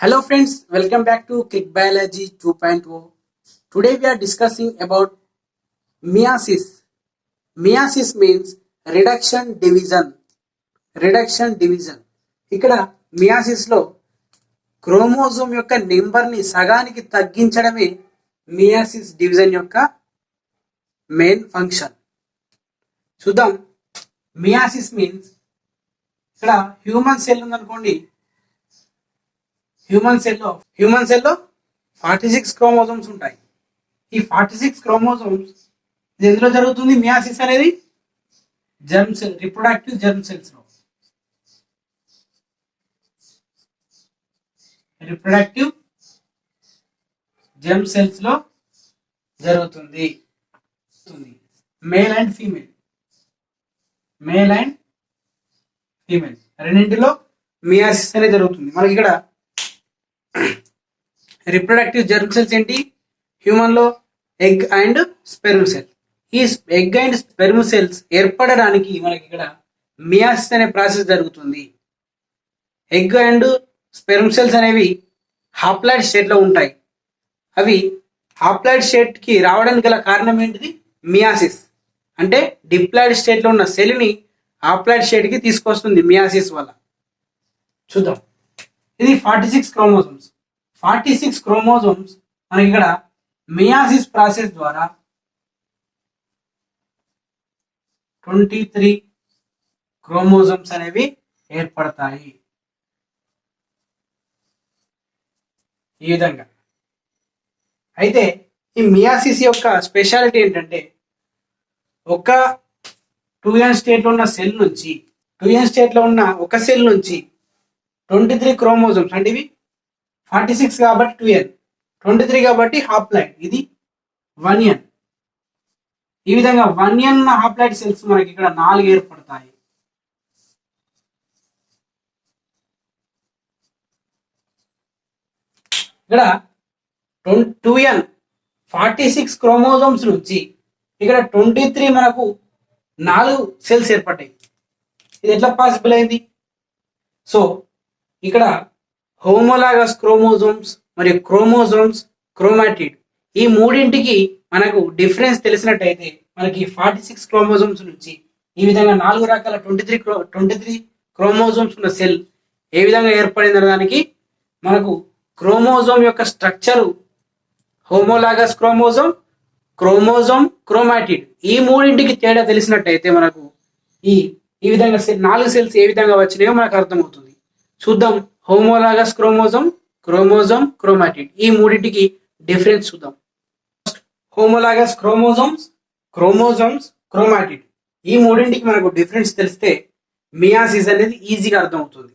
Hello friends, welcome back to Quick Biology 2.0. Today we are discussing about meiosis. Meiosis means reduction division. Reduction division. ఇక్కడ meiosis లో chromosome యొక్క number ని సగానికి తగ్గించడమే meiosis division యొక్క main function. చూద్దాం. Meiosis means ఇక్కడ human cell ఉందనుకోండి. Human సెల్లో 46 క్రోమోజోమ్స్ ఉంటాయి. ఈ 46 క్రోమోజోమ్స్ ఇది ఎందులో జరుగుతుంది? మియాసిస్ అనేది germ cell, reproductive germ cells లో, రిప్రొడక్టివ్ జర్మ్ సెల్స్ లో జరుగుతుంది. మేల్ అండ్ ఫీమేల్ రెండింటిలో మియాసిస్ అనేది జరుగుతుంది. మనకి ఇక్కడ రిప్రొడక్టివ్ జర్మ్ సెల్స్ ఏంటి? హ్యూమన్ లో ఎగ్ అండ్ స్పెర్మ్ సెల్. ఈ ఎగ్ అండ్ స్పెర్మ్ సెల్స్ ఏర్పడడానికి మనకి ఇక్కడ మియాసిస్ అనే ప్రాసెస్ జరుగుతుంది. ఎగ్ అండ్ స్పెర్మ్ సెల్స్ అనేవి హాప్లాయిడ్ స్టేట్ లో ఉంటాయి. అవి హాప్లాయిడ్ స్టేట్ కి రావడానికి గల కారణం ఏంటిది? మియాసిస్. అంటే డిప్లాయిడ్ స్టేట్ లో ఉన్న సెల్ ని హాప్లాయిడ్ స్టేట్ కి తీసుకొస్తుంది మియాసిస్ వల్ల. చూద్దాం. ఇది 46 క్రోమోజోమ్స్. 46 క్రోమోజోమ్స్ మనకి ఇక్కడ మియాసిస్ ప్రాసెస్ ద్వారా 23 క్రోమోజోమ్స్ అనేవి ఏర్పడతాయి. ఈ విధంగా. అయితే ఈ మియాసిస్ యొక్క స్పెషాలిటీ ఏంటంటే, ఒక 2n స్టేట్ లో ఉన్న సెల్ నుంచి, 2n స్టేట్ లో ఉన్న ఒక సెల్ నుంచి 23 క్రోమోజోమ్స్, అంటే ఇవి 46 కాబట్టి 2n, 23 కాబట్టి హాప్లాయిడ్, ఇది 1n. ఈ విధంగా 1n హాప్లాయిడ్ సెల్స్ మనకి ఇక్కడ 4 ఏర్పడతాయి. ఇక్కడ 2n 46 క్రోమోజోమ్స్ నుంచి ఇక్కడ 23 మనకు 4 సెల్స్ ఏర్పడ్డాయి. ఇది ఎట్లా పాసిబుల్ అయింది? సో ఇక్కడ హోమోలాగస్ క్రోమోజోమ్స్ మరియు క్రోమాటిడ్, ఈ మూడింటికి మనకు డిఫరెన్స్ తెలిసినట్టయితే మనకి 46 క్రోమోజోమ్స్ నుంచి ఈ విధంగా 4 రకాల 23 క్రోమోజోమ్స్ ఉన్న సెల్ ఏ విధంగా ఏర్పడిందనే దానికి మనకు క్రోమోజోమ్ యొక్క స్ట్రక్చరు, హోమోలాగస్ క్రోమాటిడ్, ఈ మూడింటికి తేడా తెలిసినట్టయితే మనకు ఈ విధంగా 4 సెల్స్ ఏ విధంగా వచ్చినాయో మనకు అర్థమవుతుంది. చూద్దాం. హోమోలాగస్ క్రోమాటిడ్, ఈ మూడింటికి డిఫరెన్స్ చూద్దాం. హోమోలాగస్ క్రోమాటిడ్, ఈ మూడింటికి మనకు డిఫరెన్స్ తెలిస్తే మియాసిస్ అనేది ఈజీగా అర్థమవుతుంది.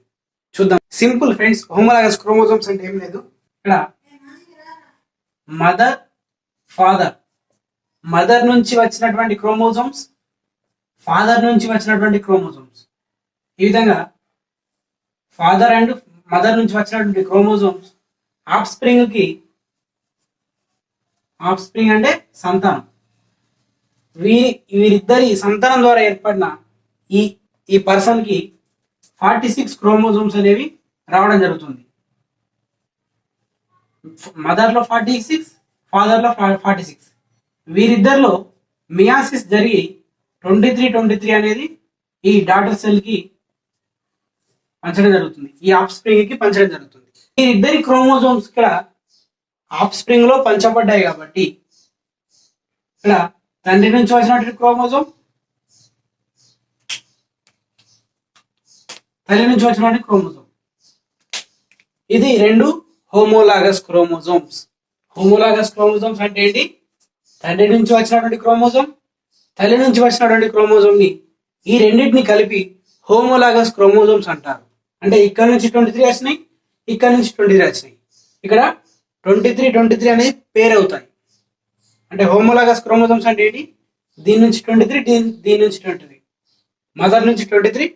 చూద్దాం. Simple friends. హోమోలాగస్ క్రోమోజోమ్స్ అంటే ఏం లేదు, ఇక్కడ మదర్ నుంచి వచ్చినటువంటి క్రోమోజోమ్స్, ఫాదర్ నుంచి వచ్చినటువంటి క్రోమోజోమ్స్, ఈ విధంగా ఫాదర్ అండ్ మదర్ నుంచి వచ్చినటువంటి క్రోమోజోమ్స్ ఆఫ్ స్ప్రింగ్ అంటే సంతానం, వీరిద్దరి సంతానం ద్వారా ఏర్పడిన ఈ పర్సన్ కి 46 క్రోమోజోమ్స్ అనేవి రావడం జరుగుతుంది. మదర్ లో 46, ఫాదర్ లో 46. వీరిద్దరిలో మియాసిస్ జరిగి 23 అనేది ఈ డాటర్ సెల్ కి పంచడం జరుగుతుంది, ఈ ఆఫ్ స్ప్రింగ్ కి పంచడం జరుగుతుంది. ఈ ఇద్దరి క్రోమోజోమ్స్ ఇక్కడ ఆఫ్ స్ప్రింగ్ లో పంచబడ్డాయి కాబట్టి ఇక్కడ తండ్రి నుంచి వచ్చినటువంటి క్రోమోజోమ్, తల్లి నుంచి వచ్చినటువంటి క్రోమోజోమ్, ఇది 2 హోమోలాగస్ క్రోమోజోమ్స్. హోమోలాగస్ క్రోమోజోమ్స్ అంటే ఏంటి? తండ్రి నుంచి వచ్చినటువంటి క్రోమోజోమ్, తల్లి నుంచి వచ్చినటువంటి క్రోమోజోమ్ ని, ఈ రెండింటిని కలిపి హోమోలాగస్ క్రోమోజోమ్స్ అంటారు. అంటే ఇక్కడ నుంచి 23 వచ్చినాయి, ఇక్కడ నుంచి 23 వచ్చినాయి. ఇక్కడ 23 అనేది పేర్ అవుతాయి. అంటే హోమోలాగస్ క్రోమోజోమ్స్ అంటే ఏంటి? దీని నుంచి 23, దీని నుంచి 23, మదర్ నుంచి 23,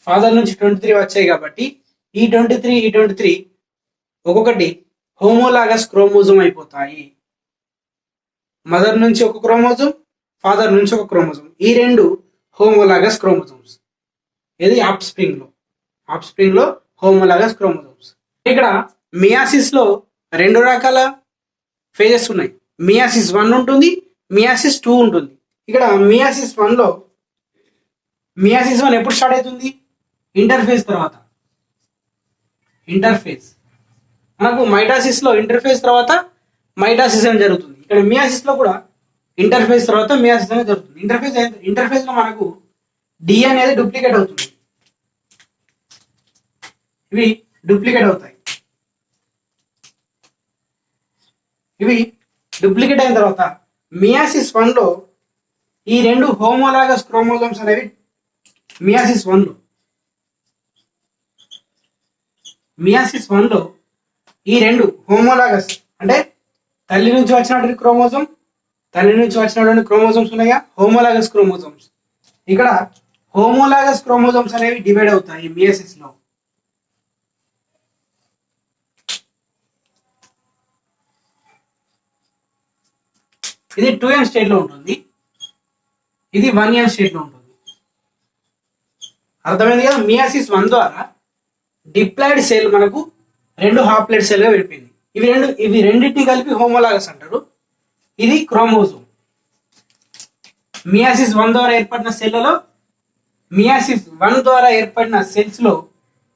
ఫాదర్ నుంచి 23 వచ్చాయి కాబట్టి ఈ 23 ఒక్కొక్కటి హోమోలాగస్ క్రోమోజోమ్ అయిపోతాయి. మదర్ నుంచి ఒక క్రోమోజోమ్, ఫాదర్ నుంచి ఒక క్రోమోజోమ్, ఈ 2 హోమోలాగస్ క్రోమోజోమ్స్. ఇది ఆఫ్ స్ప్రింగ్ లో హోమోలాగస్ క్రోమోజోమ్స్. ఇక్కడ మియాసిస్ లో రెండు రకాల ఫేజెస్ ఉన్నాయి. మియాసిస్ 1 ఉంటుంది, మియాసిస్ 2 ఉంటుంది. ఇక్కడ మియాసిస్ 1 ఎప్పుడు స్టార్ట్ అవుతుంది? ఇంటర్ఫేజ్ తర్వాత. ఇంటర్ఫేజ్ మనకు మైటాసిస్ లో ఇంటర్ఫేజ్ తర్వాత మైటాసిస్ అని జరుగుతుంది. ఇక్కడ మియాసిస్ లో కూడా ఇంటర్ఫేజ్ తర్వాత మియాసిస్ అనేది జరుగుతుంది. ఇంటర్ఫేజ్ లో మనకు డి అనేది డూప్లికేట్ అవుతుంది. ఇవి డూప్లికేట్ అవుతాయి. ఇవి డూప్లికేట్ అయిన తర్వాత మియాసిస్ 1 ఈ రెండు హోమోలాగస్ క్రోమోజోమ్స్ అనేవి మియాసిస్ 1 ఈ రెండు హోమోలాగస్ అంటే తల్లి నుంచి వచ్చినటువంటి క్రోమోజోమ్స్ ఉన్నాయా, హోమోలాగస్ క్రోమోజోమ్స్. ఇక్కడ హోమోలాగస్ క్రోమోజోమ్స్ అనేవి డివైడ్ అవుతాయి మియాసిస్ లో. ఇది 2n స్టేట్ లో ఉంటుంది, ఇది 1n స్టేట్ లో ఉంటుంది. అర్థమైంది కదా? మియాసిస్ 1 ద్వారా డిప్లాయిడ్ సెల్ మనకు రెండు హాప్లాయిడ్ సెల్ గా విడిపోయింది. ఇవి రెండింటిని కలిపి హోమోలాగస్ అంటారు. ఇది క్రోమోజోమ్. మియాసిస్ 1 ద్వారా ఏర్పడిన సెల్స్ లో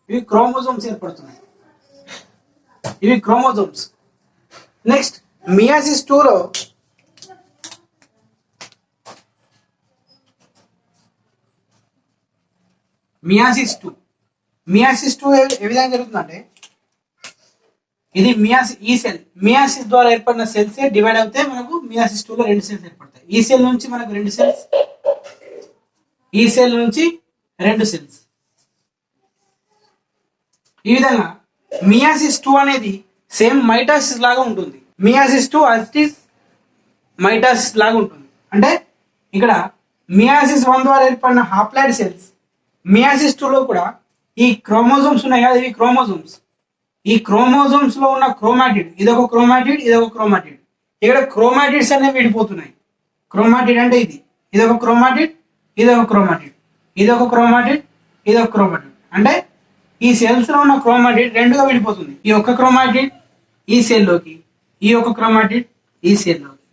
ఇవి క్రోమోజోమ్స్ ఏర్పడుతున్నాయి. ఇవి క్రోమోజోమ్స్. నెక్స్ట్ మియాసిస్ 2 లో మియాసిస్ 2 ఏ విధంగా జరుగుతుందంటే ఇది మియాసిస్ ద్వారా ఏర్పడిన సెల్స్ డివైడ్ అవుతే మనకు మియాసిస్ 2 లో రెండు సెల్స్ ఏర్పడతాయి. ఈ సెల్ నుంచి మనకు రెండు సెల్స్, ఈ సెల్ నుంచి రెండు సెల్స్. ఈ విధంగా మియాసిస్ 2 అనేది సేమ్ మైటాసిస్ లాగా ఉంటుంది. మియాసిస్ 2 మైటాసిస్ లాగా ఉంటుంది. అంటే ఇక్కడ మియాసిస్ 1 ద్వారా ఏర్పడిన హాప్లాయిడ్ సెల్స్ మియాసిస్ 2 లో కూడా ఈ క్రోమోజోమ్స్ ఉన్నాయి కదా, ఇవి క్రోమోజోమ్స్. ఈ క్రోమోజోమ్స్ లో ఉన్న క్రోమాటిడ్, ఇదొక క్రోమాటిడ్. ఇక్కడ క్రోమాటిడ్స్ అనేవి విడిపోతున్నాయి. క్రోమాటిడ్ అంటే ఇదొక క్రోమాటిడ్, ఇదొక క్రోమాటిడ్. అంటే ఈ సెల్స్ లో ఉన్న క్రోమాటిడ్ రెండుగా విడిపోతుంది. ఈ ఒక్క క్రోమాటిడ్ ఈ సెల్లోకి, ఈ ఒక్క క్రోమాటిడ్ ఈ సెల్లోకి,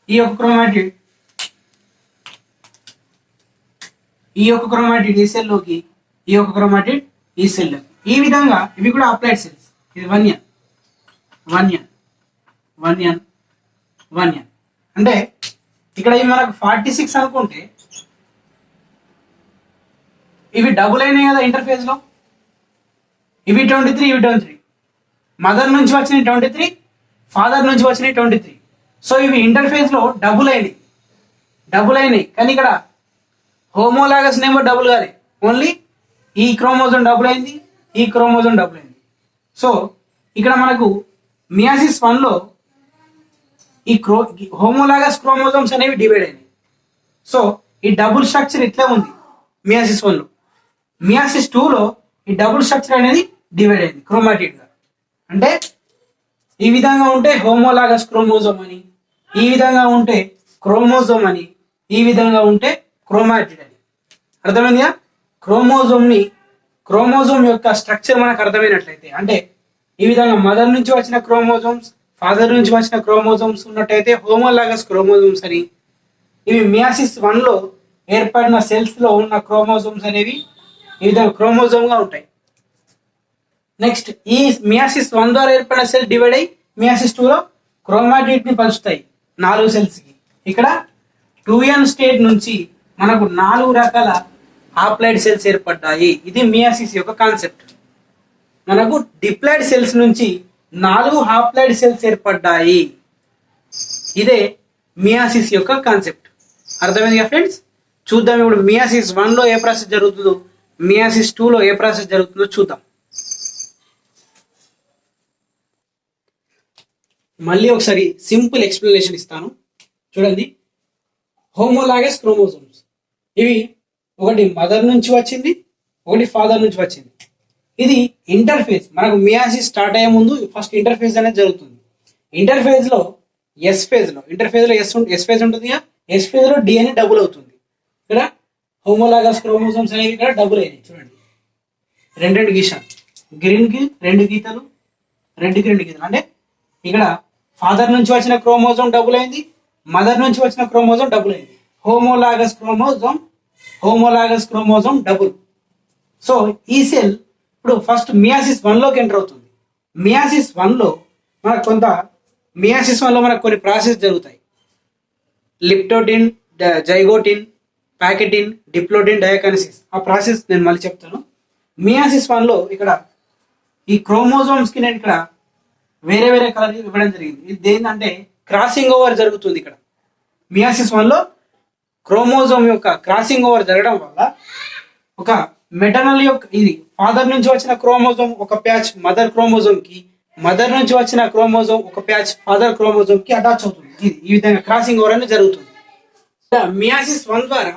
ఈ ఒక్క క్రోమాటిడ్ ఈ ఒక్క క్రోమాటిడ్ ఈ సెల్లోకి, ఈ ఒక్క క్రోమాటిడ్ ఈ సెల్లోకి. ఈ విధంగా ఇవి కూడా అప్లైడ్ సెల్స్. ఇది 1n. అంటే ఇక్కడ ఇవి మనకు 46 అనుకుంటే ఇవి డబుల్ అయినాయి కదా ఇంటర్ఫేజ్ లో. ఇవి 23, ఇవి 23. మదర్ నుంచి వచ్చినాయి 23, ఫాదర్ నుంచి వచ్చినాయి 23. సో ఇవి ఇంటర్ఫేజ్ లో డబుల్ అయినాయి. కానీ ఇక్కడ హోమోలాగస్ నేమో డబుల్ కాలే, ఓన్లీ ఈ క్రోమోజోమ్ డబుల్ అయింది, ఈ క్రోమోజోమ్ డబుల్ అయింది. సో ఇక్కడ మనకు మియాసిస్ 1 లో ఈ హోమోలాగస్ క్రోమోజోమ్స్ అనేవి డివైడ్ అయినాయి. సో ఈ డబుల్ స్ట్రక్చర్ ఇట్లా ఉంది మియాసిస్ 1 లో. మియాసిస్ 2 లో ఈ డబుల్ స్ట్రక్చర్ అనేది డివైడ్ అయింది క్రోమాటిడ్ గా. అంటే ఈ విధంగా ఉంటే హోమోలాగస్ క్రోమోజోమ్ అని, ఈ విధంగా ఉంటే క్రోమోజోమ్ అని, ఈ విధంగా ఉంటే క్రోమాటిడ్ అని. అర్థమైందిగా? క్రోమోజోమ్ యొక్క స్ట్రక్చర్ మనకు అర్థమైనట్లయితే, అంటే ఈ విధంగా మదర్ నుంచి వచ్చిన క్రోమోజోమ్స్, ఫాదర్ నుంచి వచ్చిన క్రోమోజోమ్స్ ఉన్నట్టయితే హోమోలాగస్ క్రోమోజోమ్స్ అని, ఇవి మియాసిస్ 1 లో ఏర్పడిన సెల్స్ లో ఉన్న క్రోమోజోమ్స్ అనేవి ఈ విధంగా క్రోమోజోమ్ గా ఉంటాయి. నెక్స్ట్ ఈ మియాసిస్ 1 ద్వారా ఏర్పడిన సెల్ డివైడ్ అయ్యి మియాసిస్ 2 లో క్రోమాటిడ్ ని పంచుతాయి 4 సెల్స్ కి. ఇక్కడ 2n స్టేట్ నుంచి మనకు 4 రకాల హాప్లాయిడ్ సెల్స్ ఏర్పడ్డాయి. ఇది మియాసిస్ యొక్క కాన్సెప్ట్. మనకు డిప్లాయిడ్ సెల్స్ నుంచి 4 హాప్లాయిడ్ సెల్స్ ఏర్పడ్డాయి. ఇదే మియాసిస్ యొక్క కాన్సెప్ట్. అర్థమైంది కదా ఫ్రెండ్స్? చూద్దాం ఇప్పుడు మియాసిస్ 1 లో ఏ ప్రాసెస్ జరుగుతుందో, మియాసిస్ 2 లో ఏ ప్రాసెస్ జరుగుతుందో చూద్దాం. మళ్ళీ ఒకసారి సింపుల్ ఎక్స్ప్లెనేషన్ ఇస్తాను చూడండి. హోమోలాగస్ క్రోమోజోమ్స్ ఇవి ఒకటి మదర్ నుంచి వచ్చింది, ఒకటి ఫాదర్ నుంచి వచ్చింది. ఇది ఇంటర్ఫేజ్. మనకు మియాసిస్ స్టార్ట్ అయ్యే ముందు ఫస్ట్ ఇంటర్ఫేజ్ అనేది జరుగుతుంది. ఇంటర్ఫేజ్ లో ఎస్ ఫేజ్ ఉంటుంది. ఎస్ ఫేజ్ లో డిఎన్ఏ డబుల్ అవుతుంది. ఇక్కడ హోమోలాగస్ క్రోమోజోమ్స్ అనేవి ఇక్కడ డబుల్ అయినాయి చూడండి. రెండు గీసాను. గ్రీన్ కి 2 గీతలు, రెండుకి రెండు గీతలు అంటే ఇక్కడ ఫాదర్ నుంచి వచ్చిన క్రోమోజోమ్ డబుల్ అయింది, మదర్ నుంచి వచ్చిన క్రోమోజోమ్ డబుల్ అయింది. Homologous chromosome double. సో ఈ సెల్ ఇప్పుడు ఫస్ట్ మియాసిస్ 1లోకి ఎంటర్ అవుతుంది. మియాసిస్ 1లో మనకు కొన్ని ప్రాసెస్ జరుగుతాయి. లిప్టోటిన్, జైగోటిన్, ప్యాకెటిన్, డిప్లోటిన్, డయాకైనసిస్. ఆ ప్రాసెస్ నేను మళ్ళీ చెప్తాను. మియాసిస్ 1లో ఇక్కడ ఈ క్రోమోజోమ్స్ కి నేను ఇక్కడ వేరే వేరే కలర్ ఇవ్వడం జరిగింది. ఇది ఏంటంటే క్రాసింగ్ ఓవర్ జరుగుతుంది. ఇక్కడ మియాసిస్ 1లో క్రోమోజోమ్ యొక్క క్రాసింగ్ ఓవర్ జరగడం వల్ల ఒక మెటర్నల్ యొక్క ఇది ఫాదర్ నుంచి వచ్చిన క్రోమోజోమ్ ఒక ప్యాచ్ మదర్ క్రోమోజోమ్ కి, మదర్ నుంచి వచ్చిన క్రోమోజోమ్ ఒక ప్యాచ్ ఫాదర్ క్రోమోజోమ్ కి అటాచ్ అవుతుంది. ఇది ఈ విధంగా క్రాసింగ్ ఓవర్ అనేది జరుగుతుంది. మియాసిస్ 1 ద్వారా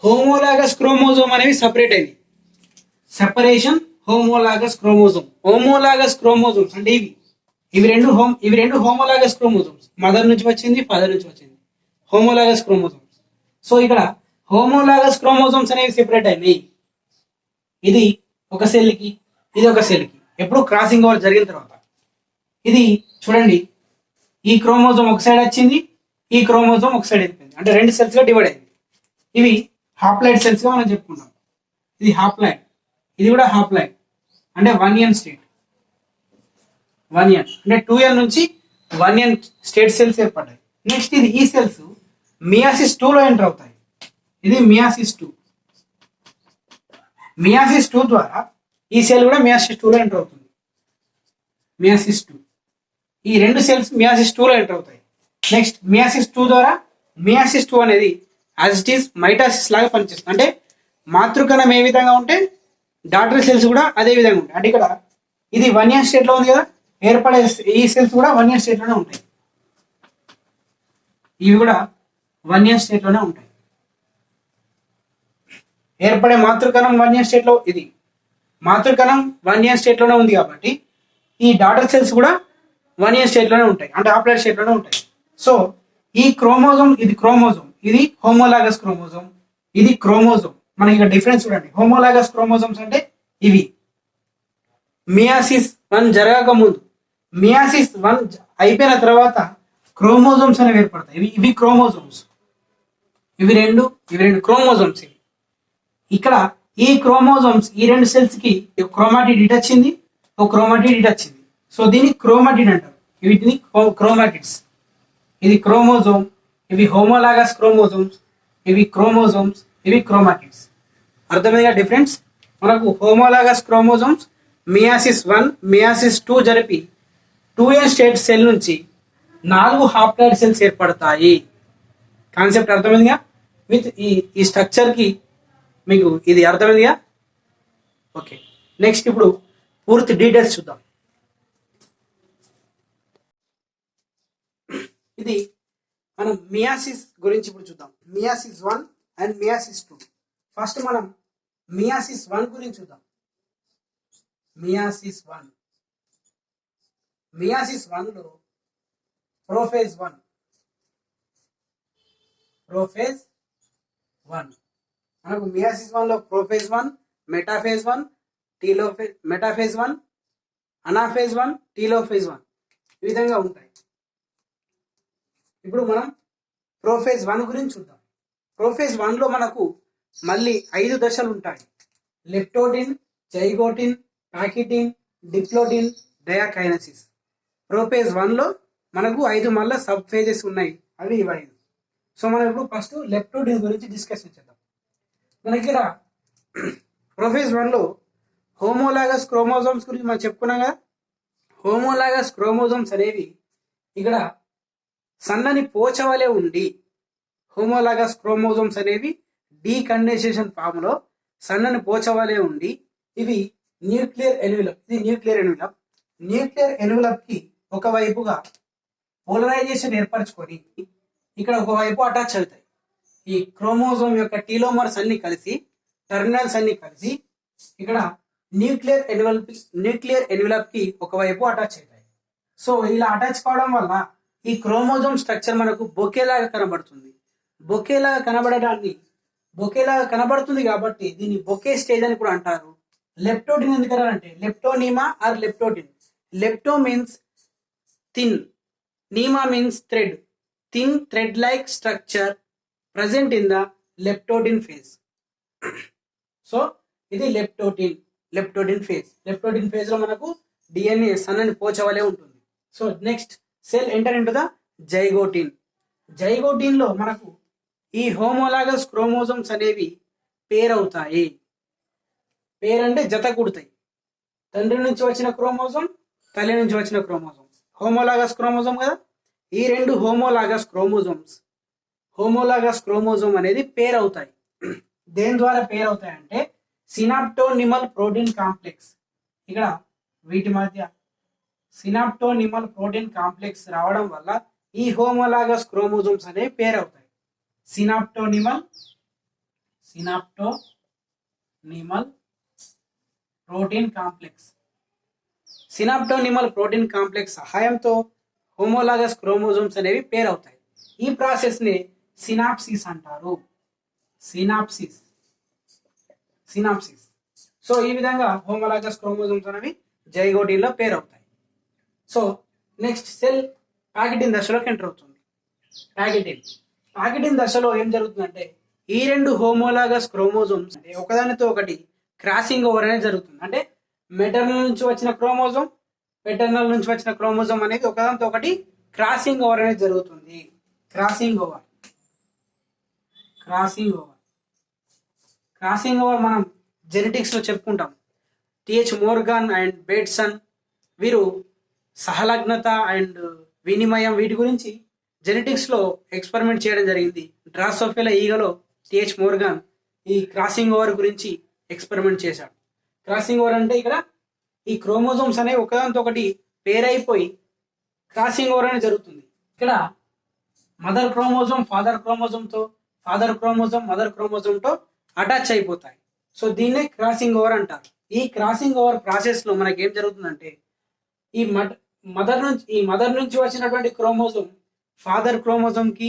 హోమోలాగస్ క్రోమోజోమ్ అనేవి సపరేట్ అయింది. సెపరేషన్ హోమోలాగస్ క్రోమోజోమ్స్ అంటే ఇవి రెండు హోమోలాగస్ క్రోమోజోమ్స్. మదర్ నుంచి వచ్చింది, ఫాదర్ నుంచి వచ్చింది, హోమోలాగస్ క్రోమోజోమ్స్. సో ఇక్కడ హోమోలాగస్ క్రోమోజోమ్స్ అనేవి సెపరేట్ అయినాయి. ఇది ఒక సెల్ కి, ఇది ఒక సెల్ కి. ఎప్పుడు క్రాసింగ్ ఓవర్ జరిగిన తర్వాత ఇది చూడండి, ఈ క్రోమోజోమ్ ఒక సైడ్ వచ్చింది, ఈ క్రోమోజోమ్ ఒక సైడ్ అయిపోయింది. అంటే రెండు సెల్స్ గా డివైడ్ అయింది. ఇవి హాప్లాయిడ్ సెల్స్ గా మనం చెప్పుకుంటాం. ఇది హాప్లాయిడ్, ఇది కూడా హాప్లాయిడ్ అంటే 1n స్టేట్. 1n అంటే 2n నుంచి 1n స్టేట్ సెల్స్ ఏర్పడ్డాయి. నెక్స్ట్ ఇది ఈ సెల్స్ మియాసిస్ 2లో ఎంటర్ అవుతాయి. ఇది మియాసిస్ 2. మియాసిస్ 2 ద్వారా ఈ సెల్ కూడా మియాసిస్ 2లో ఎంటర్ అవుతుంది. మియాసిస్ 2 ఈ రెండు సెల్స్ మియాసిస్ 2లో ఎంటర్ అవుతాయి. నెక్స్ట్ మియాసిస్ 2 ద్వారా మియాసిస్ 2 అనేది యాజ్ ఇట్ ఈస్ మైటాసిస్ లాగా పనిచేస్తుంది. అంటే మాతృకణం ఏ విధంగా ఉంటే డాటర్ సెల్స్ కూడా అదే విధంగా ఉంటాయి. అంటే ఇక్కడ ఇది 1n స్టేట్ లో ఉంది కదా, ఏర్పడే ఈ సెల్స్ కూడా 1n స్టేట్ లోనే ఉంటాయి. ఇవి కూడా 1n స్టేట్ లోనే ఉంటాయి. ఏర్పడే మాతృకణం 1n స్టేట్ లో, ఇది మాతృకణం 1n స్టేట్ లోనే ఉంది కాబట్టి ఈ డాటర్ సెల్స్ కూడా 1n స్టేట్ లోనే ఉంటాయి. అంటే హాప్లాయిడ్ స్టేట్ లోనే ఉంటాయి. సో ఈ క్రోమోజోమ్, ఇది క్రోమోజోమ్, ఇది హోమోలాగస్ క్రోమోజోమ్, ఇది క్రోమోజోమ్. మనకి ఇక్కడ డిఫరెన్స్ చూడండి. హోమోలాగస్ క్రోమోజోమ్స్ అంటే ఇవి మియాసిస్ 1 జరగక ముందు, మియాసిస్ 1 అయిపోయిన తర్వాత క్రోమోజోమ్స్ అనేవి ఏర్పడతాయి. ఇవి క్రోమోజోమ్స్, ఇవి రెండు క్రోమోజోమ్స్. ఇక్కడ ఈ క్రోమోజోమ్స్ ఈ రెండు సెల్స్ కి క్రోమాటిడ్ ఇటు వచ్చింది, ఒక క్రోమాటిడ్ ఇటు వచ్చింది. సో దీన్ని క్రోమాటిడ్ అంటారు. వీటిని క్రోమాటిడ్స్. ఇది క్రోమోజోమ్, ఇవి హోమోలాగస్ క్రోమోజోమ్స్, ఇవి క్రోమోజోమ్స్, ఇవి క్రోమాటిడ్స్. అర్థమైందిగా డిఫరెన్స్? మనకు హోమోలాగస్ క్రోమోజోమ్స్ మియాసిస్ 1 మియాసిస్ 2 జరిపి 2n స్టేట్ సెల్ నుంచి 4 హాప్లాయిడ్ సెల్స్ ఏర్పడతాయి. కాన్సెప్ట్ అర్థమైందిగా? విత్ ఈ స్ట్రక్చర్ కి మీకు ఇది అర్థమైందిగా? ఓకే, నెక్స్ట్ ఇప్పుడు పూర్తి డీటెయిల్స్ చూద్దాం. ఇది మనం మియాసిస్ గురించి ఇప్పుడు చూద్దాం. Meiosis 1 and meiosis 2. ఫస్ట్ మనం మియాసిస్ 1 గురించి చూద్దాం. మియాసిస్ 1లో ప్రోఫేజ్ 1 మనకు మియాసిస్ 1లో prophase 1, metaphase 1, metaphase 1, anaphase 1, telophase 1 ఈ విధంగా ఉంటాయి. ఇప్పుడు మనం ప్రోఫేజ్ 1 గురించి చూద్దాం. ప్రోఫేజ్ 1లో మనకు మళ్ళీ 5 దశలు ఉంటాయి. లెప్టోటిన్, జైగోటిన్, ప్యాకిటిన్, డిప్లోటిన్, డయాకైనసిస్. ప్రోఫేజ్ 1లో మనకు 5 మళ్ళీ సబ్ ఫేజెస్ ఉన్నాయి. అవి 5. సో మనం ఇప్పుడు ఫస్ట్ లెప్టోటిన్ గురించి డిస్కషన్ చేద్దాం. మనకి ఇక్కడ ప్రోఫేజ్ 1లో హోమోలాగస్ క్రోమోజోమ్స్ గురించి మనం చెప్పుకున్నాం కదా. హోమోలాగస్ క్రోమోజోమ్స్ అనేవి ఇక్కడ సన్నని పోచవలే ఉండి, హోమోలాగస్ క్రోమోజోమ్స్ అనేవి డీకండెన్సేషన్ ఫామ్ లో సన్నని పోచవలే ఉండి, ఇవి న్యూక్లియర్ ఎన్విలప్. ఇది న్యూక్లియర్ ఎన్విలప్ కి ఒకవైపుగా పోలరైజేషన్ ఏర్పరచుకొని ఇక్కడ ఒకవైపు అటాచ్ అవుతాయి. ఈ క్రోమోజోమ్ యొక్క టీలోమర్స్ అన్ని కలిసి, టెర్మినల్స్ అన్ని కలిసి ఇక్కడ న్యూక్లియర్ ఎన్విలప్ కి ఒకవైపు అటాచ్ అవుతాయి. సో ఇలా అటాచ్ కావడం వల్ల ఈ క్రోమోజోమ్ స్ట్రక్చర్ మనకు బొకేలాగా కనబడుతుంది. బొకేలాగా కనబడుతుంది కాబట్టి దీన్ని బొకే స్టేజ్ అని కూడా అంటారు. లెప్టోటిన్ ఎందుకంటే leptonema or leptotene. Lepto means thin, nema means thread. Thin thread like structure present in the leptotene phase. So ఇది లెప్టోడిన్ ఫేజ్ లో మనకు డిఎన్ఏ సన్నని పోచవలే ఉంటుంది. So next cell enter into the zygotene లో మనకు ఈ హోమోలాగస్ క్రోమోజోమ్స్ అనేవి పేరవుతాయి. పేరంటే జత కూడతాయి. తండ్రి నుంచి వచ్చిన క్రోమోజోమ్, తల్లి నుంచి వచ్చిన క్రోమోజోమ్, హోమోలాగస్ క్రోమోజోమ్ కదా. ఈ రెండు హోమోలాగస్ క్రోమోజోమ్ అనేది పేరవుతాయి. దేని ద్వారా పేరవుతాయి అంటే సినాప్టోనిమల్ ప్రోటీన్ కాంప్లెక్స్. ఇక్కడ వీటి మధ్య సినాప్టోనిమల్ ప్రోటీన్ కాంప్లెక్స్ రావడం వల్ల ఈ హోమోలాగస్ క్రోమోజోమ్స్ అనేవి పేరవుతాయి. సినాప్టోనిమల్ ప్రోటీన్ కాంప్లెక్స్ సహాయంతో హోమోలాగస్ క్రోమోజోమ్స్ అనేవి పేరవుతాయి. ఈ ప్రాసెస్ ని సినాప్సిస్ అంటారు. సినాప్సిస్. సో ఈ విధంగా హోమోలాగస్ క్రోమోజోమ్స్ అనేవి జైగోటిన్ లో పేరవుతాయి. సో నెక్స్ట్ సెల్ ప్యాకెటింగ్ దశలోకి ఎంటర్ అవుతుంది. ప్యాకెటింగ్ దశలో ఏం జరుగుతుందంటే ఈ రెండు హోమోలాగస్ క్రోమోజోమ్స్ ఒకదానితో ఒకటి క్రాసింగ్ ఓవర్ అనేది జరుగుతుంది. అంటే మెటర్నల్ నుంచి వచ్చిన క్రోమోజోమ్, పెటర్నల్ నుంచి వచ్చిన క్రోమోజోమ్ అనేది ఒకదానితో ఒకటి క్రాసింగ్ ఓవర్ అనేది జరుగుతుంది. క్రాసింగ్ ఓవర్ మనం జెనెటిక్స్ లో చెప్పుకుంటాం. టిహెచ్ మోర్గాన్ అండ్ బేట్సన్ వీరు సహలగ్నత అండ్ వినిమయం వీటి గురించి జెనెటిక్స్ లో ఎక్స్పెరిమెంట్ చేయడం జరిగింది. డ్రాసోఫిలా ఈగలో టిహెచ్ మోర్గాన్ ఈ క్రాసింగ్ ఓవర్ గురించి ఎక్స్పెరిమెంట్ చేశాడు. క్రాసింగ్ ఓవర్ అంటే ఇక్కడ ఈ క్రోమోజోమ్స్ అనేవి ఒకదానితో ఒకటి పేరైపోయి క్రాసింగ్ ఓవర్ అనేది జరుగుతుంది. ఇక్కడ మదర్ క్రోమోజోమ్ ఫాదర్ క్రోమోజోమ్తో, ఫాదర్ క్రోమోజోమ్ మదర్ క్రోమోజోమ్తో అటాచ్ అయిపోతాయి. సో దీన్నే క్రాసింగ్ ఓవర్ అంటారు. ఈ క్రాసింగ్ ఓవర్ ప్రాసెస్ లో మనకి ఏం జరుగుతుందంటే ఈ మదర్ నుంచి వచ్చినటువంటి క్రోమోజోమ్ ఫాదర్ క్రోమోజోమ్ కి,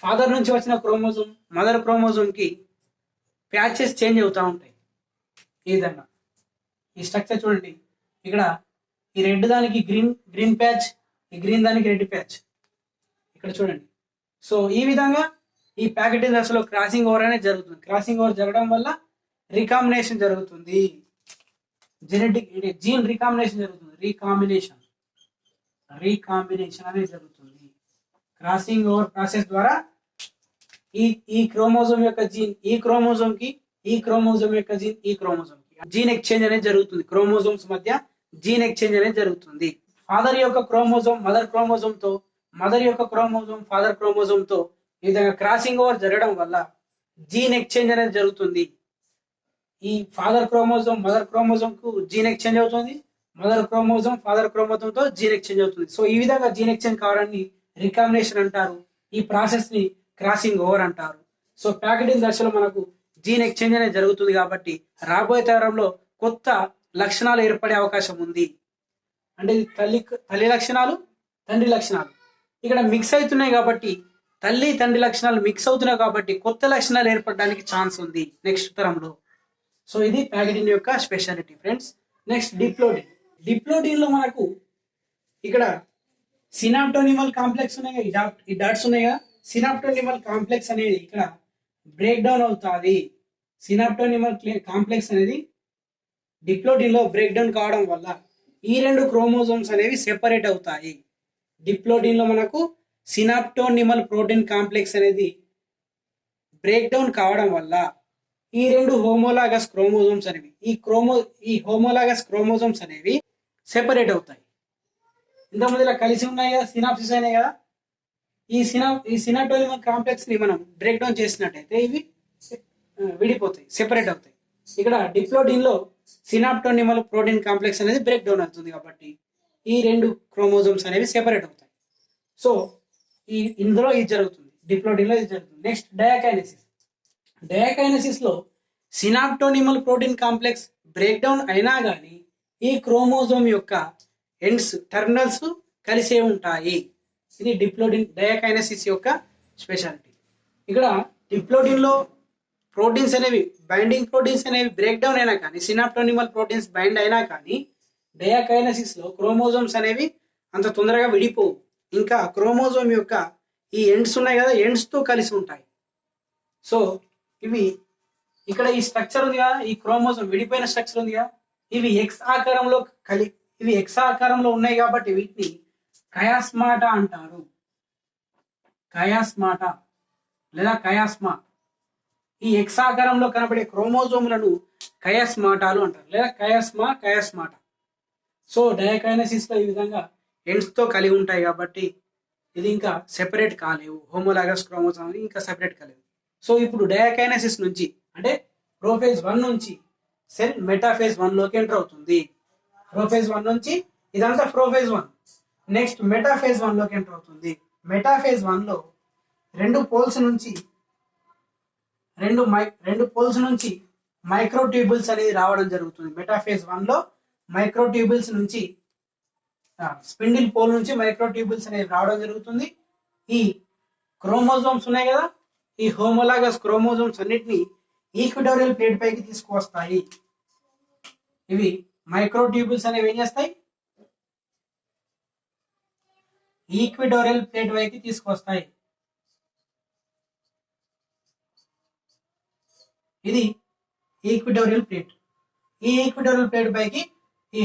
ఫాదర్ నుంచి వచ్చిన క్రోమోజోమ్ మదర్ క్రోమోజోమ్ కి ప్యాచెస్ చేంజ్ అవుతూ ఉంటాయి. ఈ విధంగా ఈ స్ట్రక్చర్ చూడండి. ఇక్కడ ఈ రెడ్ దానికి గ్రీన్ ప్యాచ్, ఈ గ్రీన్ దానికి రెడ్ ప్యాచ్ ఇక్కడ చూడండి. సో ఈ విధంగా ఈ ప్యాకెటింగ్ దశలో క్రాసింగ్ ఓవర్ అనేది జరుగుతుంది. క్రాసింగ్ ఓవర్ జరగడం వల్ల రికాంబినేషన్ జరుగుతుంది. జీన్ రికాంబినేషన్ జరుగుతుంది. రీకాంబినేషన్ అనేది జరుగుతుంది. క్రాసింగ్ ఓవర్ ప్రాసెస్ ద్వారా ఈ క్రోమోజోమ్ యొక్క జీన్ ఈ క్రోమోజోమ్ కి, ఈ క్రోమోజోమ్ యొక్క జీన్ ఈ క్రోమోజోమ్ కి జీన్ ఎక్స్చేంజ్ అనేది జరుగుతుంది. క్రోమోజోమ్స్ మధ్య జీన్ ఎక్స్చేంజ్ అనేది జరుగుతుంది. ఫాదర్ యొక్క క్రోమోజోమ్ మదర్ క్రోమోజోమ్ తో, మదర్ యొక్క క్రోమోజోమ్ ఫాదర్ క్రోమోజోమ్ తో ఈ విధంగా క్రాసింగ్ ఓవర్ జరగడం వల్ల జీన్ ఎక్స్చేంజ్ అనేది జరుగుతుంది. ఈ ఫాదర్ క్రోమోజోమ్ మదర్ క్రోమోజోమ్ కు జీన్ ఎక్స్చేంజ్ అవుతుంది, మదర్ క్రోమోజోమ్ ఫాదర్ క్రోమోజోమ్ తో జీన్ ఎక్స్చేంజ్ అవుతుంది. సో ఈ విధంగా జీన్ ఎక్స్చేంజ్ కావడాన్ని రికాంబినేషన్ అంటారు. ఈ ప్రాసెస్ ని క్రాసింగ్ ఓవర్ అంటారు. సో ప్యాకెటింగ్ దశలో మనకు జీన్ ఎక్స్చేంజ్ అనేది జరుగుతుంది కాబట్టి రాబోయే తరంలో కొత్త లక్షణాలు ఏర్పడే అవకాశం ఉంది. అంటే తల్లి లక్షణాలు, తండ్రి లక్షణాలు ఇక్కడ మిక్స్ అవుతున్నాయి కాబట్టి, తల్లి తండ్రి లక్షణాలు మిక్స్ అవుతున్నాయి కాబట్టి కొత్త లక్షణాలు ఏర్పడడానికి ఛాన్స్ ఉంది నెక్స్ట్ తరంలో. సో ఇది ప్యాకెటింగ్ యొక్క స్పెషాలిటీ ఫ్రెండ్స్. నెక్స్ట్ డిప్లోడిన్ లో మనకు ఇక్కడ సినాప్టోనిమల్ కాంప్లెక్స్ ఉన్నాయి, ఈ డాట్స్ ఉన్నాయిగా. సినాప్టోనిమల్ కాంప్లెక్స్ అనేది ఇక్కడ బ్రేక్ డౌన్ అవుతుంది. సినాప్టోనిమల్ కాంప్లెక్స్ అనేది డిప్లోడిన్ లో బ్రేక్ డౌన్ కావడం వల్ల ఈ రెండు క్రోమోజోమ్స్ అనేవి సెపరేట్ అవుతాయి. డిప్లోడిన్ లో మనకు సినాప్టోనిమల్ ప్రోటీన్ కాంప్లెక్స్ అనేది బ్రేక్ డౌన్ కావడం వల్ల ఈ రెండు హోమోలాగస్ క్రోమోజోమ్స్ అనేవి ఈ హోమోలాగస్ క్రోమోజోమ్స్ అనేవి సెపరేట్ అవుతాయి. ఇంతకుముందు ఇలా కలిసి ఉన్నాయి కదా, సినాప్సిస్ అయినాయి కదా. ఈ సినాప్టోనిమల్ కాంప్లెక్స్ ని మనం బ్రేక్ డౌన్ చేసినట్టయితే ఇవి విడిపోతాయి, సెపరేట్ అవుతాయి. ఇక్కడ డిప్లోడిన్ లో సినాప్టోనిమల్ ప్రోటీన్ కాంప్లెక్స్ అనేది బ్రేక్ డౌన్ అవుతుంది కాబట్టి ఈ రెండు క్రోమోజోమ్స్ అనేవి సెపరేట్ అవుతాయి. సో ఇందులో ఇది జరుగుతుంది, డిప్లోడిన్ లో ఇది జరుగుతుంది. నెక్స్ట్ డయాకైనసిస్ లో సినాప్టోనిమల్ ప్రోటీన్ కాంప్లెక్స్ బ్రేక్ డౌన్ అయినా కానీ ఈ క్రోమోజోమ్ యొక్క ఎండ్స్ టర్మినల్స్ కలిసే ఉంటాయి. ఇది డయాకైనసిస్ యొక్క స్పెషాలిటీ. ఇక్కడ డిప్లోడిన్ లో ప్రోటీన్స్ అనేవి బైండింగ్ ప్రోటీన్స్ అనేవి బ్రేక్ డౌన్ అయినా కానీ, సినాప్టోనిమల్ ప్రోటీన్స్ బైండ్ అయినా కానీ డయాకైనసిస్ లో క్రోమోజోమ్స్ అనేవి అంత తొందరగా విడిపోవు. ఇంకా క్రోమోజోమ్ యొక్క ఈ ఎండ్స్ ఉన్నాయి కదా, ఎండ్స్ తో కలిసి ఉంటాయి. సో ఇవి ఇక్కడ ఈ స్ట్రక్చర్ ఉంది కదా, ఈ క్రోమోజోమ్ విడిపోయిన స్ట్రక్చర్ ఉంది కదా, ఇవి ఎక్స్ ఆకారంలో ఇవి ఎక్స్ ఆకారంలో ఉన్నాయి కాబట్టి వీటిని కయాస్మాటా అంటారు. కయాస్మాటా లేదా కయాస్మా. ఈ ఎక్స్ ఆకారంలో కనబడే క్రోమోజోములను కయాస్మాటాలు అంటారు, లేదా కయాస్మాటా. సో డయాకైనసిస్ లో ఈ విధంగా ఎండ్స్ తో కలిగి ఉంటాయి కాబట్టి ఇది ఇంకా సెపరేట్ కాలేవు. హోమోలాగస్ క్రోమోజోమ్ ఇంకా సెపరేట్ కాలేవు. సో ఇప్పుడు డయాకైనసిస్ నుంచి అంటే ప్రోఫేజ్ 1 నుంచి సెల్ మెటాఫేజ్ 1 లోకి ఎంటర్ అవుతుంది. ప్రోఫేజ్ 1 నుంచి ఇదంతా ప్రోఫేజ్ 1. నెక్స్ట్ మెటాఫేజ్ 1 లోకి ఎంటర్ అవుతుంది. మెటాఫేజ్ 1 లో రెండు పోల్స్ నుంచి మైక్రోట్యూబుల్స్ అనేది రావడం జరుగుతుంది. మెటాఫేజ్ 1 లో మైక్రోట్యూబుల్స్ నుంచి స్పిండిల్ పోల్ నుంచి మైక్రోట్యూబుల్స్ అనేవి రావడం జరుగుతుంది. ఈ క్రోమోజోమ్స్ ఉన్నాయి కదా, ఈ హోమోలాగస్ క్రోమోజోమ్స్ అన్నిటిని ఈక్విటోరియల్ ప్లేట్ పైకి తీసుకువస్తాయి. ఇవి మైక్రోట్యూబుల్స్ అనేవి ఏం చేస్తాయి, ఈక్విటోరియల్ ప్లేట్ పైకి తీసుకువస్తాయి. ఇది ఈక్విటోరియల్ ప్లేట్. ఈ ఈక్విటోరియల్ ప్లేట్ పైకి ఈ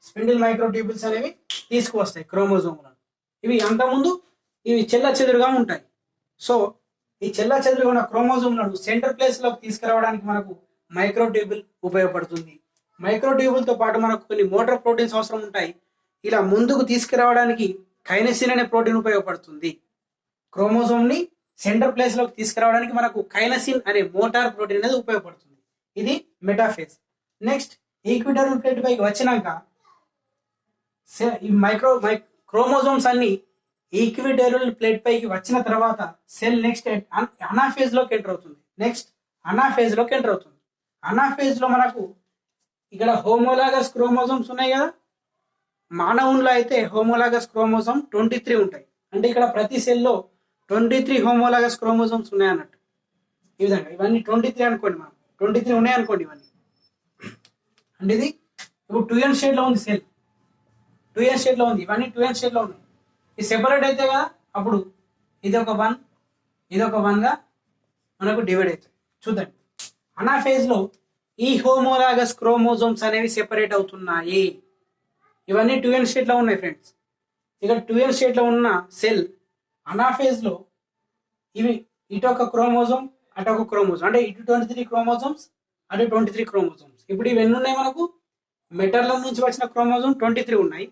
స్పిండిల్ మైక్రోట్యూబుల్స్ అనేవి తీసుకువస్తాయి క్రోమోజోములను. ఇవి అంతకుముందు ఇవి చెల్ల చెదురుగా ఉంటాయి. సో ఈ చెల్ల చెదురుగా ఉన్న క్రోమోజోములను సెంటర్ ప్లేస్ లోకి తీసుకురావడానికి మనకు మైక్రోట్యూబుల్ ఉపయోగపడుతుంది. మైక్రోట్యూబుల్ తో పాటు మనకు కొన్ని మోటార్ ప్రోటీన్స్ అవసరం ఉంటాయి. ఇలా ముందుకు తీసుకురావడానికి కైనసిన్ అనే ప్రోటీన్ ఉపయోగపడుతుంది. క్రోమోజోమ్ ని సెంటర్ ప్లేస్ లోకి తీసుకురావడానికి మనకు కైనసిన్ అనే మోటార్ ప్రోటీన్ అనేది ఉపయోగపడుతుంది. ఇది మెటాఫేజ్. నెక్స్ట్ ఈక్విటోరియల్ ప్లేట్ పైకి వచ్చినాక ఈ క్రోమోజోమ్స్ అన్ని ఈక్విటోరియల్ ప్లేట్ పైకి వచ్చిన తర్వాత సెల్ నెక్స్ట్ అనాఫేజ్ లోకి ఎంటర్ అవుతుంది. అనాఫేజ్ లో మనకు ఇక్కడ హోమోలాగస్ క్రోమోజోమ్స్ ఉన్నాయి కదా. మానవుల్లో అయితే హోమోలాగస్ క్రోమోజోమ్ 23 ఉంటాయి. అంటే ఇక్కడ ప్రతి సెల్లో 23 హోమోలాగస్ క్రోమోజోమ్స్ ఉన్నాయి అన్నట్టు. ఈ విధంగా ఇవన్నీ 23 అనుకోండి, మనం 23 ఉన్నాయి అనుకోండి ఇవన్నీ. అంటే ఇది ఇప్పుడు 2n షేడ్ లో ఉంది సెల్, 2n షేడ్ లో ఉంది, ఇవన్నీ 2n షేడ్ లో ఉన్నాయి. ఇది సెపరేట్ అయితే కదా అప్పుడు ఇది ఒక 1 ఇది ఒక 1 గా మనకు డివైడ్ అవుతుంది. చూద్దాం. అనాఫేజ్ లో ఈ హోమోలాగస్ క్రోమోజోమ్స్ అనేవి సెపరేట్ అవుతున్నాయి. ఇవన్నీ 2n స్టేట్ లో ఉన్నాయి ఫ్రెండ్స్. ఇక్కడ 2n స్టేట్ లో ఉన్న సెల్ అనాఫేజ్ లో ఇవి ఇటు ఒక క్రోమోజోమ్ అటు ఒక క్రోమోజోమ్, అంటే ఇటు 23 క్రోమోజోమ్స్ అటు 23 క్రోమోజోమ్స్. ఇప్పుడు ఇవి ఎన్ని ఉన్నాయి మనకు? మెటర్నల్ నుంచి వచ్చిన క్రోమోజోమ్ 23 ఉన్నాయి,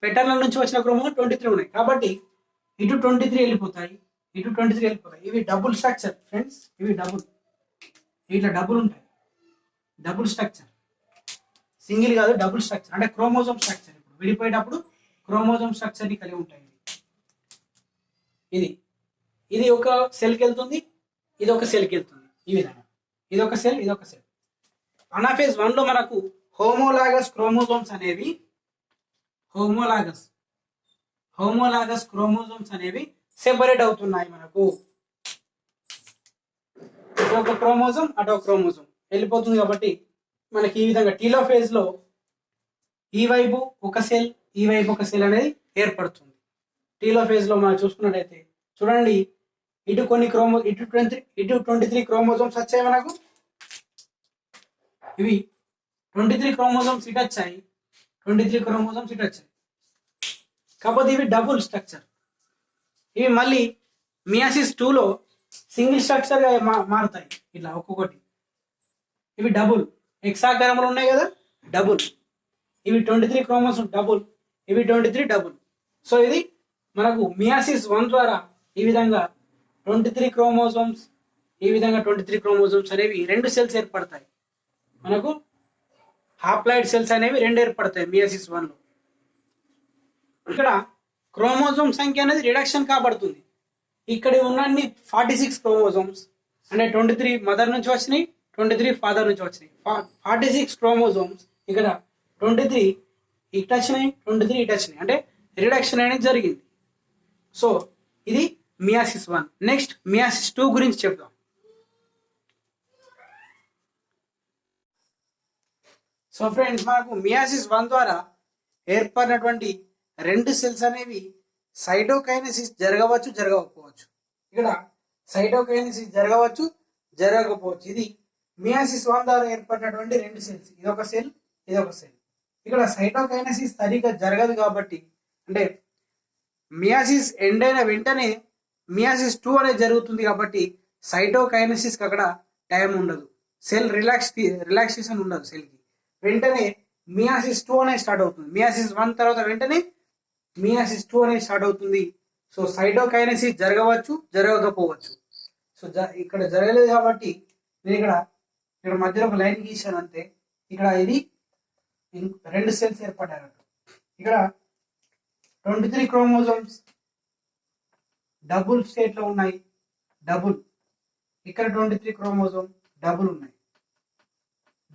పెటర్నల్ నుంచి వచ్చిన క్రోమోజోమ్ 23 ఉన్నాయి. కాబట్టి ఇటు 23 వెళ్ళిపోతాయి, ఇటు 23 వెళ్ళిపోతాయి. ఇవి డబుల్ స్ట్రక్చర్ ఫ్రెండ్స్, ఇవి ఇట్లా డబుల్ ఉంటాయి. డబుల్ స్ట్రక్చర్, సింగిల్ కాదు, డబుల్ స్ట్రక్చర్ అంటే క్రోమోజోమ్ స్ట్రక్చర్. ఇప్పుడు విడిపోయేటప్పుడు క్రోమోజోమ్ స్ట్రక్చర్ ని కలిగి ఉంటాయి. ఇది ఒక సెల్కి వెళ్తుంది, ఇది ఒక సెల్కి వెళ్తుంది. ఈ విధంగా ఇది ఒక సెల్, ఇది ఒక సెల్. అనాఫేజ్ 1 లో మనకు హోమోలాగస్ క్రోమోజోమ్స్ అనేవి హోమోలాగస్ క్రోమోజోమ్స్ అనేవి సెపరేట్ అవుతున్నాయి. మనకు ఇటు ఒక క్రోమోజోమ్ అటు ఒక క్రోమోజోమ్ వెళ్ళిపోతుంది. కాబట్టి మనకి ఈ విధంగా టీలోఫేజ్ లో ఈ వైపు ఒక సెల్ ఈ వైపు ఒక సెల్ అనేది ఏర్పడుతుంది. టీలోఫేజ్ లో మనం చూసుకున్నట్టయితే చూడండి, ఇటు 23 క్రోమోజోమ్స్ వచ్చాయి మనకు. ఇవి 23 క్రోమోజోమ్స్ ఇటు వచ్చాయి, 23 క్రోమోజోమ్స్ ఇటు వచ్చాయి. కాకపోతే ఇవి డబుల్ స్ట్రక్చర్. ఇవి మళ్ళీ మియాసిస్ 2 లో సింగిల్ స్ట్రక్చర్ గా మారుతాయి ఇట్లా ఒక్కొక్కటి. ఇవి డబుల్ ఎక్సాకారంలో ఉన్నాయి కదా, డబుల్. ఇవి 23 క్రోమోజోమ్ డబుల్, ఇవి 23 డబుల్. సో ఇది మనకు మియాసిస్ 1 ద్వారా ఈ విధంగా 23 క్రోమోజోమ్స్, ఈ విధంగా 23 క్రోమోజోమ్స్ అనేవి రెండు సెల్స్ ఏర్పడతాయి. మనకు హాప్లాయిడ్ సెల్స్ అనేవి రెండు ఏర్పడతాయి మియాసిస్ 1 లో. ఇక్కడ క్రోమోజోమ్ సంఖ్య అనేది రిడక్షన్ కాబడుతుంది. ఇక్కడ ఉన్న 46 క్రోమోజోమ్స్, అంటే 23 మదర్ నుంచి వచ్చినాయి, 23 ఫాదర్ నుంచి వచ్చినాయి. 46 క్రోమోజోమ్స్ ఇక్కడ 23 ఇటు వచ్చినాయి, 23 ఇటు వచ్చినాయి, అంటే రిడక్షన్ అనేది జరిగింది. సో ఇది మియాసిస్ 1. నెక్స్ట్ మియాసిస్ 2 గురించి చెప్దాం. సో ఫ్రెండ్స్, మనకు మియాసిస్ 1 ద్వారా ఏర్పడినటువంటి రెండు సెల్స్ అనేవి సైటోకైనసిస్ జరగవచ్చు, జరగకపోవచ్చు. ఇక్కడ సైటోకైనసిస్ జరగవచ్చు, జరగకపోవచ్చు. ఇది మియాసిస్ 1 ద్వారా ఏర్పడినటువంటి రెండు సెల్స్, ఇదొక సెల్, ఇదొక సెల్. ఇక్కడ సైటోకైనసిస్ సరిగ్గా జరగదు కాబట్టి, అంటే మియాసిస్ ఎండ్ అయిన వెంటనే మియాసిస్ 2 అనేది జరుగుతుంది కాబట్టి సైటోకైనసిస్ అక్కడ టైం ఉండదు, సెల్ రిలాక్సేషన్ ఉండదు సెల్కి. వెంటనే మియాసిస్ 2 అనేది స్టార్ట్ అవుతుంది. మియాసిస్ 1 తర్వాత వెంటనే మియాసిస్ 2 అనేది స్టార్ట్ అవుతుంది. సో సైటోకైనసిస్ జరగవచ్చు, జరగకపోవచ్చు. సో ఇక్కడ జరగలేదు కాబట్టి నేను ఇక్కడ మధ్యలో ఒక లైన్ గీసాను అంతే. ఇక్కడ ఇది రెండు సెల్స్ ఏర్పడ్డారట. ఇక్కడ 23 క్రోమోజోమ్స్ డబుల్ స్టేట్ లో ఉన్నాయి, డబుల్. ఇక్కడ 23 క్రోమోజోమ్ డబుల్ ఉన్నాయి.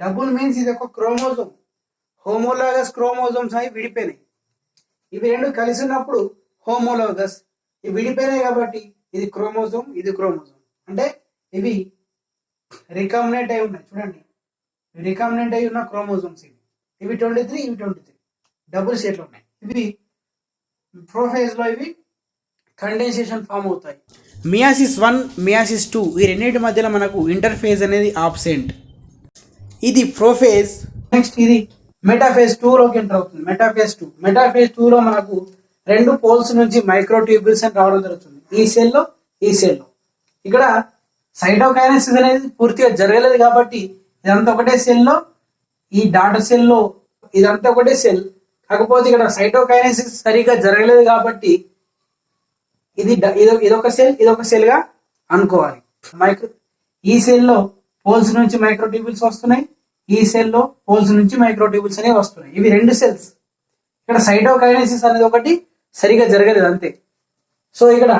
డబుల్ మీన్స్ ఇది ఒక క్రోమోజోమ్. హోమోలాగస్ క్రోమోజోమ్స్ అవి విడిపోయినాయి. ఇవి రెండు కలిసి ఉన్నప్పుడు హోమోలాగస్. ఇవి విడిపోయినాయి కాబట్టి ఇది క్రోమోజోమ్, ఇది క్రోమోజోమ్. అంటే ఇవి రికాంబినెంట్ అయి ఉన్నాయి. చూడండి, రికాంబినెంట్ అయి ఉన్న క్రోమోజోమ్స్ ఇవి 23, ఇవి 23 డబుల్ స్టేట్ లో ఉన్నాయి. ఇవి ప్రోఫేజ్ లో ఇవి కండెన్సేషన్ ఫామ్ అవుతాయి. మియాసిస్ 1, మియాసిస్ 2 ఈ రెండింటి మధ్యలో మనకు ఇంటర్ఫేజ్ అనేది ఆబ్సెంట్. ఇది ప్రోఫేజ్. నెక్స్ట్ ఇది మెటాఫేజ్ 2 లోకి ఎంటర్ అవుతుంది. మెటాఫేజ్ 2 లో మనకు రెండు పోల్స్ నుంచి మైక్రోట్యూబ్యూల్స్ అని రావడం జరుగుతుంది. ఈ సెల్లో, ఈ సెల్లో. ఇక్కడ సైటోకైనసిస్ అనేది పూర్తిగా జరగలేదు కాబట్టి ఇదంతా ఒకటే సెల్లో, ఈ డాటర్ సెల్లో ఇదంతా ఒకటే సెల్. కాకపోతే ఇక్కడ సైటోకైనసిస్ సరిగా జరగలేదు కాబట్టి ఇదొక సెల్, ఇదొక సెల్ గా అనుకోవాలి. ఈ సెల్లో పోల్స్ నుంచి మైక్రోట్యూబ్యూల్స్ వస్తున్నాయి, ఈ సెల్లో పోల్స్ నుంచి మైక్రోట్యూబ్యూల్స్ అనేవి వస్తున్నాయి. ఇవి రెండు సెల్స్. ఇక్కడ సైటోకైనసిస్ అనేది ఒకటి సరిగా జరగలేదు అంతే. సో ఇక్కడ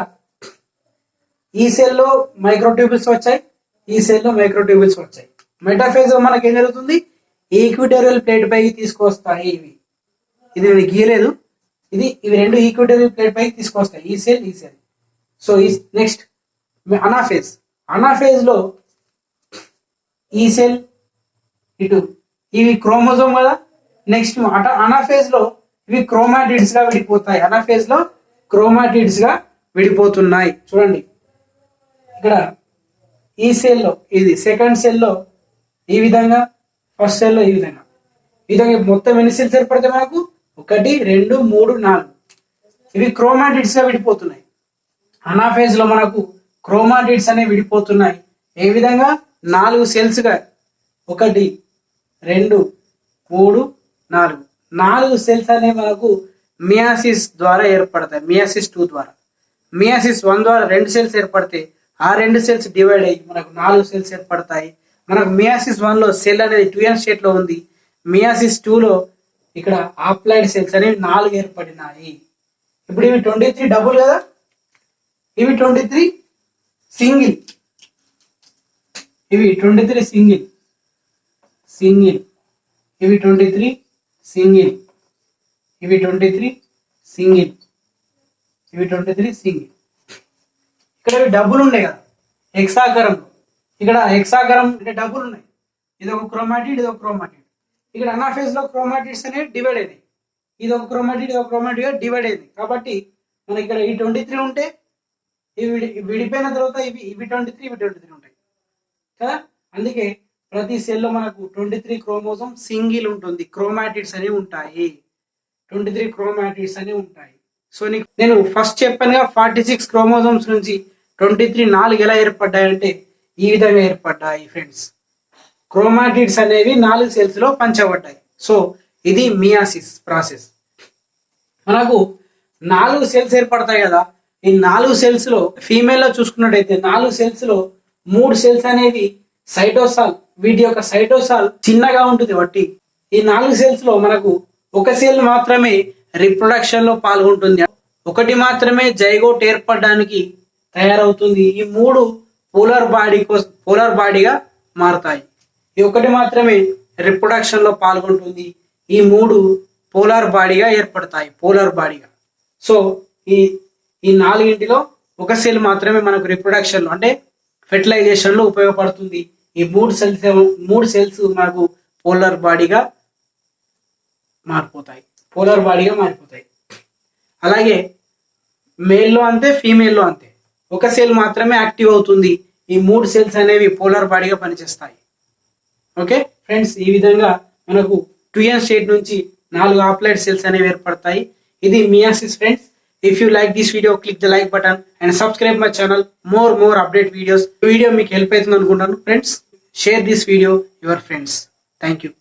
ఈ సెల్లో మైక్రోట్యూబ్యూల్స్ వచ్చాయి, ఈ సెల్లో మైక్రోట్యూబ్యూల్స్ వచ్చాయి. మెటాఫేజ్ లో మనకి ఏం జరుగుతుంది, ఈక్విటోరియల్ ప్లేట్ పైకి తీసుకొస్తాయి. ఇది నేను గీయలేదు, ఇవి రెండు ఈక్విటోరియల్ ప్లేట్ పైకి తీసుకొస్తాయి, ఈ సెల్, ఈ సెల్. సో నెక్స్ట్ అనాఫేజ్ లో ఈ సెల్ ఇటు, ఇవి క్రోమోజోమ్ కదా. నెక్స్ట్ అనాఫేజ్ లో ఇవి క్రోమాటిడ్స్ గా విడిపోతాయి. అనాఫేజ్ లో క్రోమాటిడ్స్ గా విడిపోతున్నాయి. చూడండి, ఇక్కడ ఈ సెల్లో ఇది సెకండ్ సెల్లో ఈ విధంగా, ఫస్ట్ సెల్లో ఈ విధంగా. మొత్తం ఎన్ని సెల్స్ ఏర్పడతాయి మనకు? 1, 2, 3, 4. ఇవి క్రోమాటిడ్స్ గా విడిపోతున్నాయి. అనాఫేజ్ లో మనకు క్రోమాటిడ్స్ అనేవి విడిపోతున్నాయి. ఏ విధంగా? 4 సెల్స్ గా. 1, 2, 3, 4. 4 సెల్స్ అనేవి మనకు మియాసిస్ ద్వారా ఏర్పడతాయి. మియాసిస్ 2 ద్వారా. మియాసిస్ 1 ద్వారా 2 సెల్స్ ఏర్పడితే ఆ 2 సెల్స్ డివైడ్ అయ్యి మనకు 4 సెల్స్ ఏర్పడతాయి. మనకు మియాసిస్ 1 లో సెల్ అనేది 2n స్టేట్ లో ఉంది. మియాసిస్ 2 లో ఇక్కడ ఆప్లాయిడ్ సెల్స్ అనేవి 4 ఏర్పడినాయి. ఇప్పుడు ఇవి 23 డబుల్ కదా, ఇవి 23 సింగిల్. ఇవి 23 సింగిల్, ఇవి 23 సింగిల్, ఇవి 23 సింగిల్, ఇవి 23 సింగిల్. ఇక్కడ ఇవి డబ్బులు ఉన్నాయి కదా హెక్సాగరం. ఇక్కడ హెక్సాగరం అంటే డబ్బులు ఉన్నాయి. ఇది ఒక క్రోమాటిడ్, ఇది ఒక క్రోమాటిడ్. ఇక్కడ అనాఫేజ్ లో క్రోమాటిడ్స్ అనేవి డివైడ్ అయినాయి. ఇది ఒక క్రోమాటిడ్, ఇది ఒక క్రోమాటిడ్ గా డివైడ్ అయింది. కాబట్టి మనకి ఇక్కడ ఈ 23 ఉంటే ఇవి విడిపోయిన తర్వాత ఇవి 23, ఇవి 23 ఉంటాయి కదా. అందుకే ప్రతి సెల్ లో మనకు 23 క్రోమోజోమ్ సింగిల్ ఉంటుంది. క్రోమాటిడ్స్ అనేవి ఉంటాయి, 23 క్రోమాటిడ్స్ అనేవి ఉంటాయి. సో నేను ఫస్ట్ చెప్పానుగా 46 క్రోమోజోమ్స్ నుంచి 23 4 ఎలా ఏర్పడ్డాయంటే ఈ విధంగా ఏర్పడ్డాయి ఫ్రెండ్స్. క్రోమాటిడ్స్ అనేవి 4 సెల్స్ లో పంచబడ్డాయి. సో ఇది మియాసిస్ ప్రాసెస్. మనకు 4 సెల్స్ ఏర్పడతాయి కదా. ఈ 4 సెల్స్ లో ఫీమేల్ లో చూసుకున్నట్టయితే 4 సెల్స్ లో 3 సెల్స్ అనేవి సైటోసాల్. వీటి యొక్క సైటోసాల్ చిన్నగా ఉంటుంది బట్టి ఈ 4 సెల్స్ లో మనకు ఒక సెల్ మాత్రమే రిప్రొడక్షన్ లో పాల్గొంటుంది. ఒకటి మాత్రమే జైగోట్ ఏర్పడడానికి తయారవుతుంది. ఈ 3 పోలార్ బాడీగా మారుతాయి. ఈ ఒకటి మాత్రమే రిప్రొడక్షన్ లో పాల్గొంటుంది. ఈ 3 పోలార్ బాడీగా ఏర్పడతాయి, పోలార్ బాడీగా. సో ఈ 4 ఒక సెల్ మాత్రమే మనకు రిప్రొడక్షన్ లో అంటే ఫెర్టిలైజేషన్ లో ఉపయోగపడుతుంది. ఈ 3 సెల్స్ మనకు పోలార్ బాడీగా మారిపోతాయి. పోలార్ బాడీగా మారిపోతాయి. అలాగే మేల్లో అంతే, ఫీమేల్లో అంతే. ఒక సెల్ మాత్రమే యాక్టివ్ అవుతుంది. ఈ 3 సెల్స్ అనేవి పోలార్ బాడీగా పనిచేస్తాయి. ఓకే ఫ్రెండ్స్, ఈ విధంగా మనకు 2n స్టేట్ నుంచి 4 హాప్లాయిడ్ సెల్స్ అనేవి ఏర్పడతాయి. ఇది meiosis friends. If you like this video, click the like button and subscribe my channel. More update videos. Video మీకు హెల్ప్ అవుతుంది అనుకుంటాను friends. Share this video your friends. Thank you.